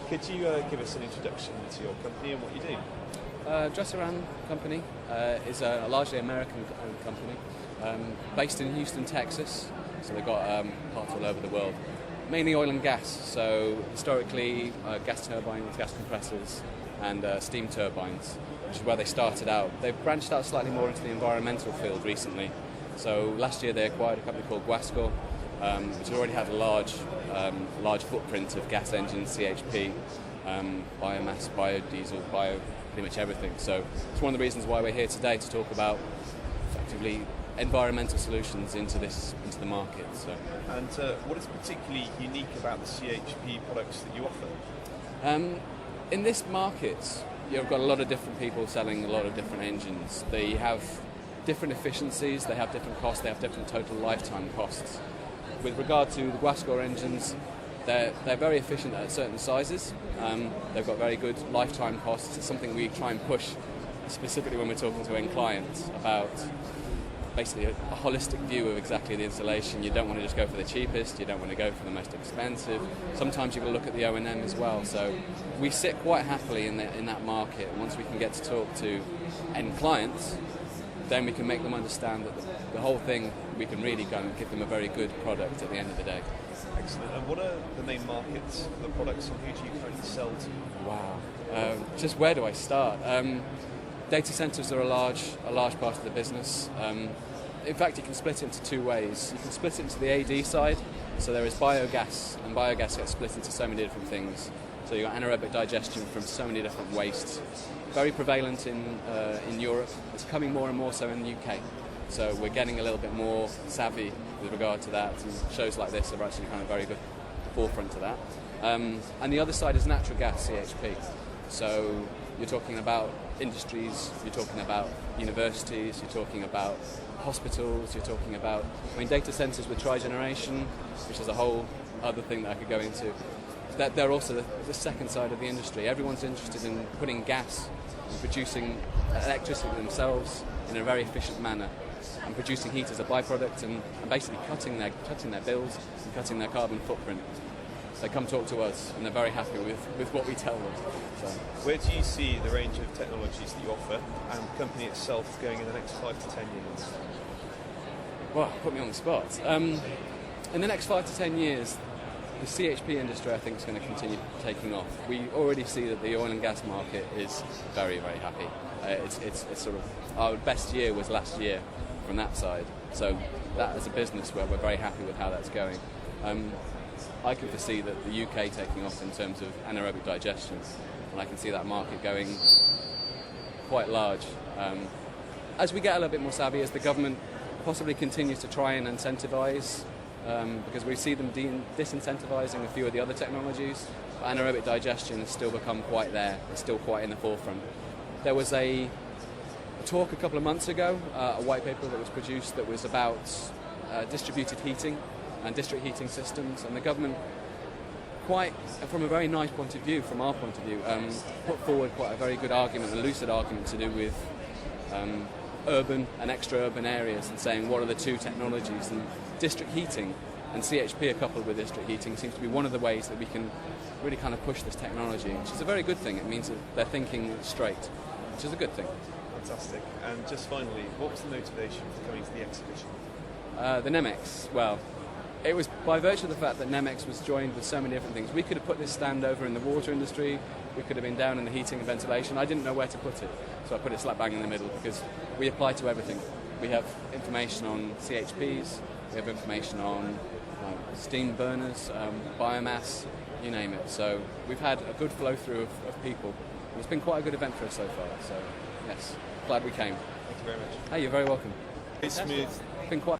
Could you give us an introduction to your company and what you do? Dresser Company is a largely American-owned company based in Houston, Texas. So they've got parts all over the world. Mainly oil and gas. So historically, gas turbines, gas compressors, and steam turbines, which is where they started out. They've branched out slightly more into the environmental field recently. So last year they acquired a company called Guascor, which already had a large footprint of gas engines, CHP, biomass, biodiesel, pretty much everything. So it's one of the reasons why we're here today to talk about effectively environmental solutions into the market. So. And what is particularly unique about the CHP products that you offer? In this market, you've got a lot of different people selling a lot of different engines. They have different efficiencies, they have different costs, they have different total lifetime costs. With regard to the Guascor engines, they're very efficient at certain sizes. They've got very good lifetime costs. It's something we try and push specifically when we're talking to end clients about basically a holistic view of exactly the installation. You don't want to just go for the cheapest, you don't want to go for the most expensive. Sometimes you've got to look at the O&M as well. So we sit quite happily in that market. Once we can get to talk to end clients, then we can make them understand that the whole thing, we can really go and give them a very good product at the end of the day. Excellent. And what are the main markets for the products and who do you currently sell to? Wow. Just where do I start? Data centers are a large part of the business. In fact, you can split it into two ways. You can split it into the AD side, so there is biogas, and biogas gets split into so many different things. So you've got anaerobic digestion from so many different wastes. Very prevalent in Europe. It's coming more and more so in the UK. So we're getting a little bit more savvy with regard to that, and shows like this are actually kind of very good forefront to that. And the other side is natural gas, CHP. So you're talking about industries, you're talking about universities, you're talking about hospitals, you're talking about, data centers with trigeneration, which is a whole other thing that I could go into. That they're also the second side of the industry. Everyone's interested in putting gas and producing electricity themselves in a very efficient manner and producing heat as a byproduct and basically cutting their bills and cutting their carbon footprint. They come talk to us and they're very happy with what we tell them. So. Where do you see the range of technologies that you offer and the company itself going in the next 5 to 10 years? Well, put me on the spot. In the next 5 to 10 years, the CHP industry, I think, is going to continue taking off. We already see that the oil and gas market is very, very happy. It's sort of our best year was last year from that side. So that as a business, we're very happy with how that's going. I can foresee that the UK taking off in terms of anaerobic digestion, and I can see that market going quite large. As we get a little bit more savvy, as the government possibly continues to try and incentivise, because we see them disincentivising a few of the other technologies, but anaerobic digestion has still become quite there. It's still quite in the forefront. There was a talk a couple of months ago, a white paper that was produced that was about distributed heating and district heating systems, and the government, quite from a very nice point of view, from our point of view, put forward quite a very good argument, a lucid argument to do with urban and extra-urban areas, and saying what are the two technologies, and district heating and CHP coupled with district heating seems to be one of the ways that we can really kind of push this technology, which is a very good thing. It means that they're thinking straight, which is a good thing. Fantastic. And just finally, what was the motivation for coming to the exhibition? The NEMEX, well, it was by virtue of the fact that NEMEX was joined with so many different things. We could have put this stand over in the water industry, we could have been down in the heating and ventilation. I didn't know where to put it, so I put it slap bang in the middle because we apply to everything. We have information on CHPs, we have information on steam burners, biomass, you name it. So we've had a good flow through of people. It's been quite a good event for us so far, so yes, glad we came. Thank you very much. Hey, you're very welcome. It's smooth. It's been quite